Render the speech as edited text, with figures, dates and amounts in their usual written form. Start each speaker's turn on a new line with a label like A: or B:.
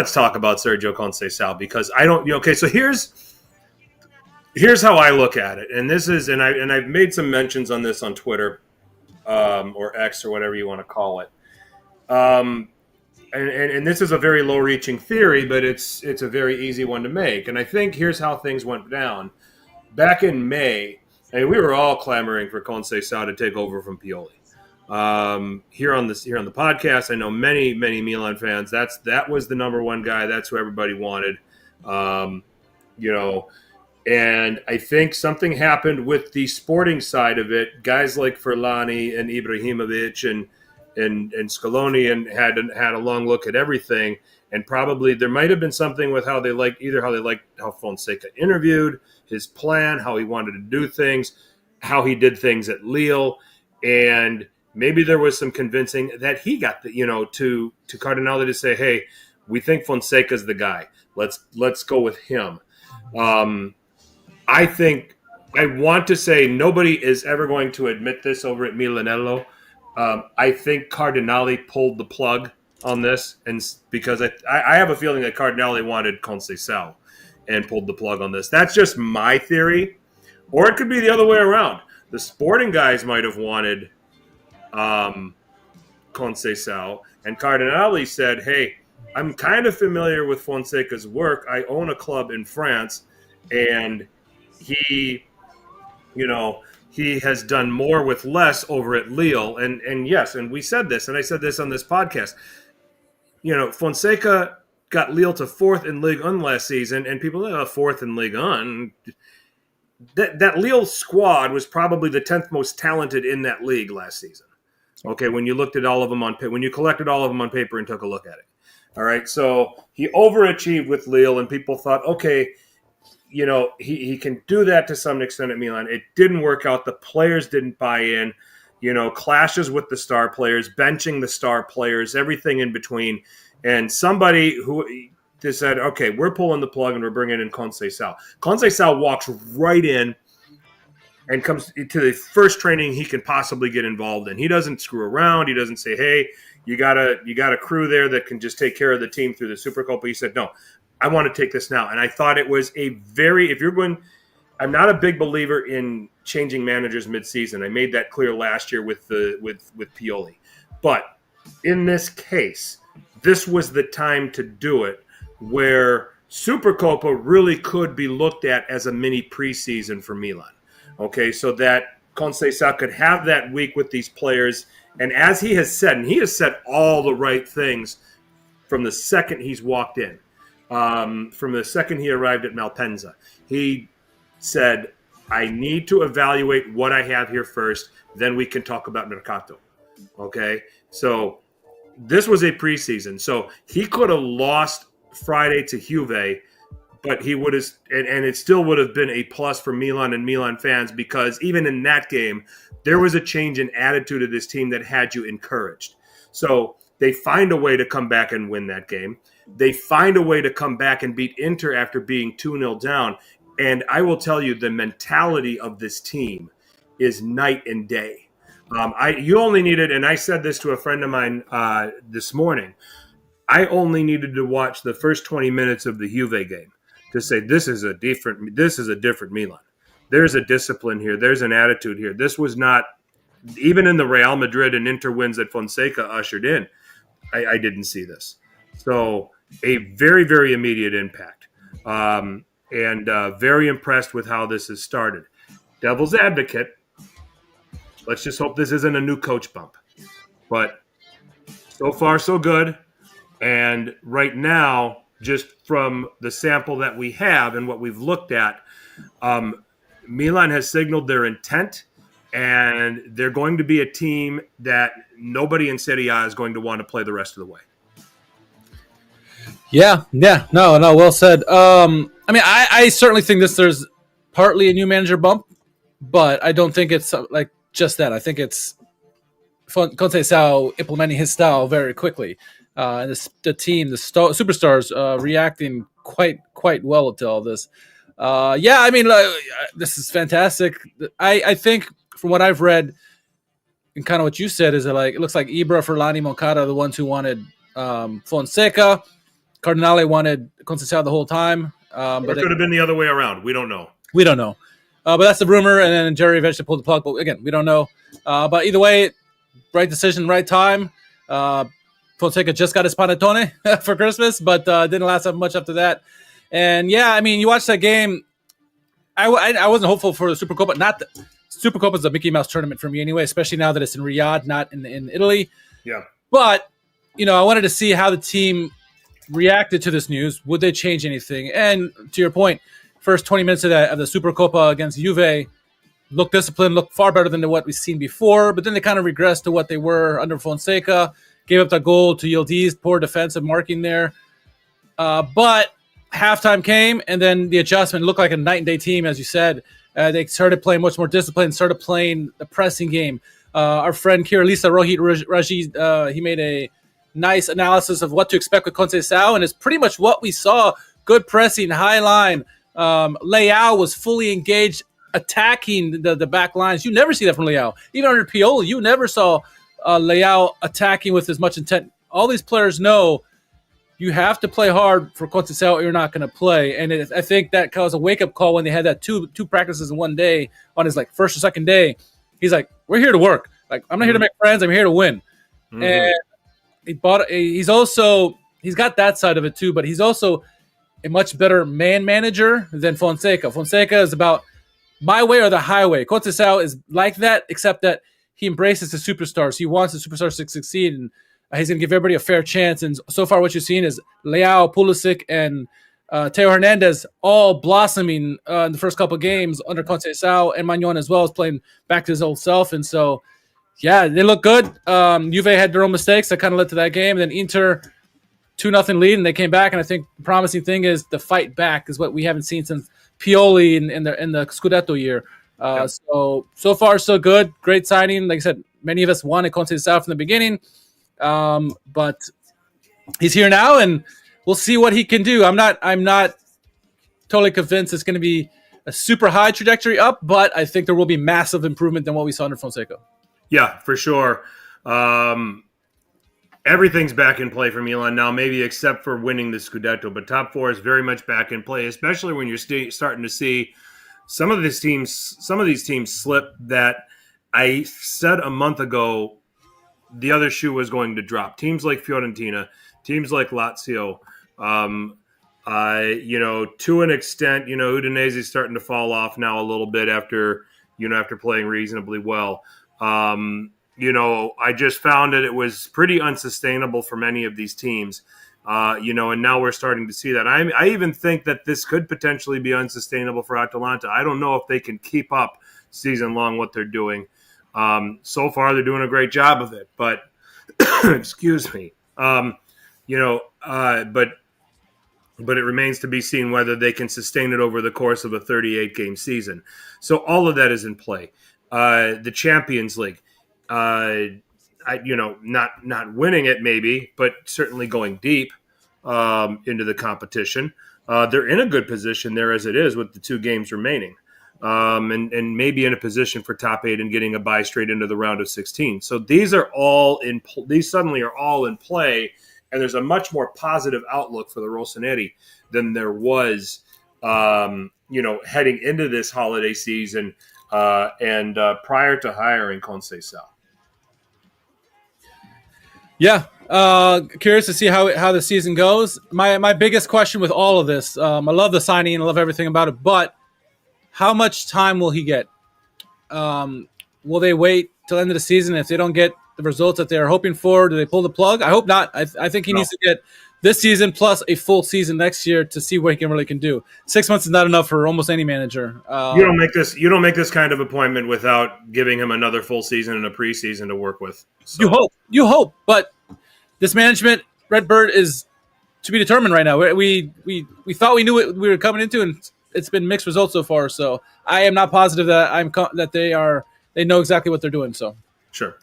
A: let's talk about Sergio Conceiçao because I don't. Okay, so here's how I look at it, and this is, and I've made some mentions on this on Twitter, or X or whatever you want to call it. And this is a very low-reaching theory, but it's a very easy one to make. And I think here's how things went down. Back in May, we were all clamoring for Conceiçao to take over from Pioli. Here on the podcast, I know many Milan fans. That was the number one guy. That's who everybody wanted. And I think something happened with the sporting side of it. Guys like Furlani and Ibrahimovic and Scaloni and had a long look at everything, and probably there might have been something with how they liked how Fonseca interviewed, his plan, how he wanted to do things, how he did things at Lille, and maybe there was some convincing that he got to Cardinale to say, hey, we think Fonseca's the guy. Let's go with him. I think I want to say nobody is ever going to admit this over at Milanello. I think Cardinale pulled the plug on this, and because I have a feeling that Cardinale wanted Conceiçao and pulled the plug on this. That's just my theory, or it could be the other way around. The sporting guys might have wanted Conceiçao, and Cardinale said, "Hey, I'm kind of familiar with Fonseca's work. I own a club in France, and he has done more with less over at Lille." And yes, and we said this, and I said this on this podcast. Fonseca got Lille to fourth in Ligue 1 last season, and people fourth in Ligue 1. That Lille squad was probably the 10th most talented in that league last season. Okay, when you looked at all of them when you collected all of them on paper and took a look at it. All right, so he overachieved with Lille, and people thought, okay, he can do that to some extent at Milan. It didn't work out. The players didn't buy in. Clashes with the star players, benching the star players, everything in between. And somebody who just said, okay, we're pulling the plug and we're bringing in Conceiçao. Conceiçao walks right in and comes to the first training he can possibly get involved in. He doesn't screw around. He doesn't say, hey, you got a crew there that can just take care of the team through the Super Coppa. He said, no, I want to take this now. And I thought it was I'm not a big believer in changing managers mid-season. I made that clear last year with Pioli. But in this case, this was the time to do it, where Super Coppa really could be looked at as a mini preseason for Milan. Okay, so that Conceiçao could have that week with these players. And as he has said, and he has said all the right things from the second he's walked in, from the second he arrived at Malpensa, he said, I need to evaluate what I have here first, then we can talk about Mercato. Okay? So this was a preseason. So he could have lost Friday to Juve, but he would have, and it still would have been a plus for Milan and Milan fans, because even in that game, there was a change in attitude of this team that had you encouraged. So they find a way to come back and win that game. They find a way to come back and beat Inter after being 2-0 down. And I will tell you, the mentality of this team is night and day. You only needed, and I said this to a friend of mine this morning, I only needed to watch the first 20 minutes of the Juve game to say this is a different Milan. There's a discipline here. There's an attitude here. This was not, even in the Real Madrid and Inter wins that Fonseca ushered in, I didn't see this. So a very, very immediate impact. And very impressed with how this has started. Devil's advocate, let's just hope this isn't a new coach bump. But so far, so good. And right now, just from the sample that we have and what we've looked at, Milan has signaled their intent, and they're going to be a team that nobody in Serie A is going to want to play the rest of the way.
B: Yeah, no, well said. I certainly think there's partly a new manager bump, but I don't think it's like just that. I think it's Conceiçao implementing his style very quickly. And the team, the superstars, reacting quite well to all this. This is fantastic. I think from what I've read and kind of what you said is that it looks like Ibra, Furlani, Moncada are the ones who wanted Fonseca. Cardinale wanted Conceição the whole time.
A: Or
B: But
A: it could have been the other way around. We don't know.
B: we don't know. But that's the rumor, and then Jerry eventually pulled the plug. But again, we don't know. But either way, right decision, right time. Fonseca just got his panettone for Christmas, but didn't last up much after that. And yeah, I mean, you watch that game. I wasn't hopeful for the Super Coppa. Not the, Super Coppa is a Mickey Mouse tournament for me anyway, especially now that it's in Riyadh, not in Italy.
A: Yeah.
B: But I wanted to see how the team reacted to this news. Would they change anything? And to your point, first 20 minutes of the Super Coppa against Juve looked disciplined, looked far better than what we've seen before. But then they kind of regressed to what they were under Fonseca. Gave up that goal to Yildiz, poor defensive marking there. But halftime came, and then the adjustment looked like a night and day team, as you said. They started playing much more disciplined, started playing the pressing game. Our friend Kiralisa Rohit Raji, he made a nice analysis of what to expect with Conceiçao, and it's pretty much what we saw. Good pressing, high line. Leao was fully engaged, attacking the back lines. You never see that from Leao. Even under Pioli, you never saw Leao attacking with as much intent. All these players know you have to play hard for Conceiçao or you're not going to play. And I think that caused a wake-up call when they had that two practices in one day on his first or second day. He's like, we're here to work. I'm not here to make friends. I'm here to win. Mm-hmm. And he's got that side of it too, but he's also a much better man manager than Fonseca. Fonseca is about my way or the highway. Conceiçao is like that, except that he embraces the superstars. He wants the superstars to succeed, and he's going to give everybody a fair chance. And so far what you've seen is Leao, Pulisic, and Teo Hernandez all blossoming in the first couple of games under Conceiçao, and Magnon as well is playing back to his old self. And so, yeah, they look good. Juve had their own mistakes that kind of led to that game. And then Inter 2-0 lead, and they came back. And I think the promising thing is the fight back is what we haven't seen since Pioli in the Scudetto year. So far, so good. Great signing. Like I said, many of us wanted Conceiçao from the beginning. But he's here now, and we'll see what he can do. I'm not totally convinced it's going to be a super high trajectory up, but I think there will be massive improvement than what we saw under Fonseca.
A: Yeah, for sure. Everything's back in play for Milan now, maybe except for winning the Scudetto, but top four is very much back in play, especially when you're starting to see some of these teams slip that I said a month ago the other shoe was going to drop. Teams like Fiorentina, teams like Lazio, to an extent, Udinese is starting to fall off now a little bit after playing reasonably well. I just found that it was pretty unsustainable for many of these teams, and now we're starting to see that. I even think that this could potentially be unsustainable for Atalanta. I don't know if they can keep up season long what they're doing. So far, they're doing a great job of it, but excuse me, but it remains to be seen whether they can sustain it over the course of a 38-game season. So all of that is in play. The Champions League, not winning it maybe, but certainly going deep into the competition. They're in a good position there as it is with the 2 games remaining. And maybe in a position for top 8 and getting a bye straight into the round of 16. So these are all these suddenly are all in play, and there's a much more positive outlook for the Rossoneri than there was, heading into this holiday season and prior to hiring Conceiçao.
B: Yeah, curious to see how the season goes. My biggest question with all of this, I love the signing, I love everything about it, but how much time will he get? Will they wait till the end of the season? If they don't get the results that they're hoping for, do they pull the plug? I hope not. I think he needs to get this season plus a full season next year to see what he really can do. 6 months is not enough for almost any manager.
A: You don't make this kind of appointment without giving him another full season and a preseason to work with. So.
B: You hope, but this management, Redbird, is to be determined right now. We thought we knew what we were coming into, and it's been mixed results so far. So I am not positive that they know exactly what they're doing. So
A: sure.